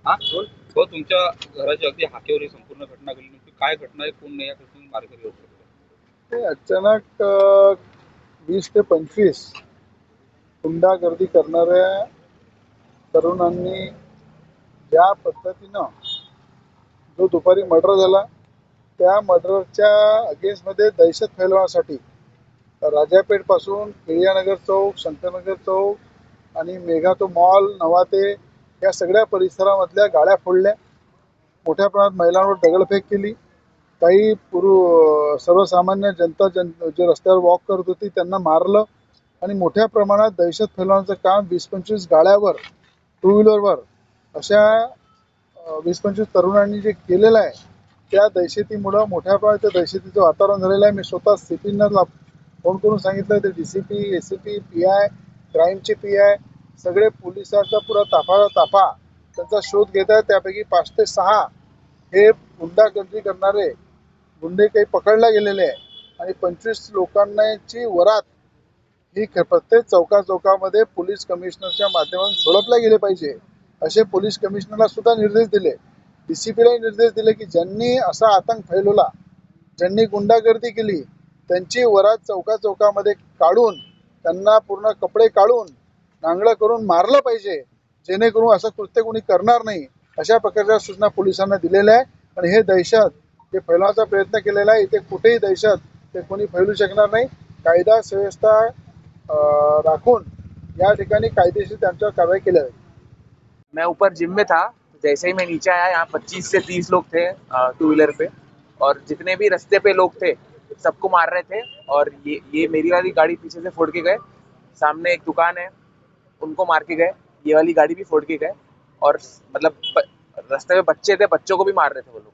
हा बोल. हो, तुमच्या घराची अगदी हाकेवर ही संपूर्ण घटना घडली. नेमकी काय घटना आहे, कोण नाही या घटनेतून मार्गकरी होऊ शकतो? ते अचानक 20 ते 25 गुंडागर्दी करणाऱ्या तरुणांनी ज्या पद्धतीनं जो दुपारी मर्डर झाला त्या मर्डरच्या अगेन्स्टमध्ये दहशत फैलवण्यासाठी राजापेठ पासून केडियानगर चौक, शंकरनगर चौक आणि मेघा तो मॉल, नवाते या सगळ्या परिसरामधल्या गाड्या फोडल्या, मोठ्या प्रमाणात महिलांवर दगडफेक केली, काही सर्वसामान्य जनता जे रस्त्यावर वॉक करत होती त्यांना मारलं आणि मोठ्या प्रमाणात दहशत फैलवण्याचं काम 20-25 गाड्यावर, टू व्हीलरवर अशा 20-25 तरुणांनी जे केलेलं आहे त्या दहशतीमुळं मोठ्या प्रमाणात दहशतीचं वातावरण झालेलं आहे. मी स्वतः CPंना फोन करून सांगितलं, ते DCP, ACP, PI, क्राईमचे PI सगळे पोलिसांचा पुरा ताफा त्यांचा शोध घेत आहेत. त्यापैकी 5 ते 6 हे गुंडागर्दी करणारे गुंडे काही पकडला गेलेले आहे आणि 25 लोकांची वरात ही प्रत्येक चौकामध्ये पोलीस कमिशनरच्या माध्यमातून सोडपल्या गेले पाहिजे असे पोलीस कमिशनरला सुद्धा निर्देश दिले. DCPलाही निर्देश दिले की ज्यांनी असा आतंक फैलवला, ज्यांनी गुंडागर्दी केली त्यांची वरात चौकामध्ये काढून त्यांना पूर्ण कपडे काढून नांगडं करून मारलं पाहिजे, जेणेकरून असं कृत्य कोणी करणार नाही अशा प्रकारच्या सूचना पोलिसांना दिलेल्या आहे. आणि हे दहशत जे फैलवण्याचा प्रयत्न केलेला आहे, इथे कुठेही दहशत ते कोणी फैलू शकणार नाही. कायदा सुव्यवस्था राखून या ठिकाणी कायदेशीर त्यांच्यावर कारवाई केली जाईल. मैं ऊपर जिम में था, जैसे ही मैं नीचे आया यहाँ 25 से 30 लोग थे टू व्हीलर पे, और जितने भी रास्ते पे लोग थे सबको मार रहे थे। और ये मेरी वाली गाड़ी पीछे से फोड़ के गए, सामने एक दुकान है उनको मार के गए, ये वाली गाड़ी भी फोड़ के गए, और मतलब रास्ते में बच्चे थे, बच्चों को भी मार रहे थे वो लोग।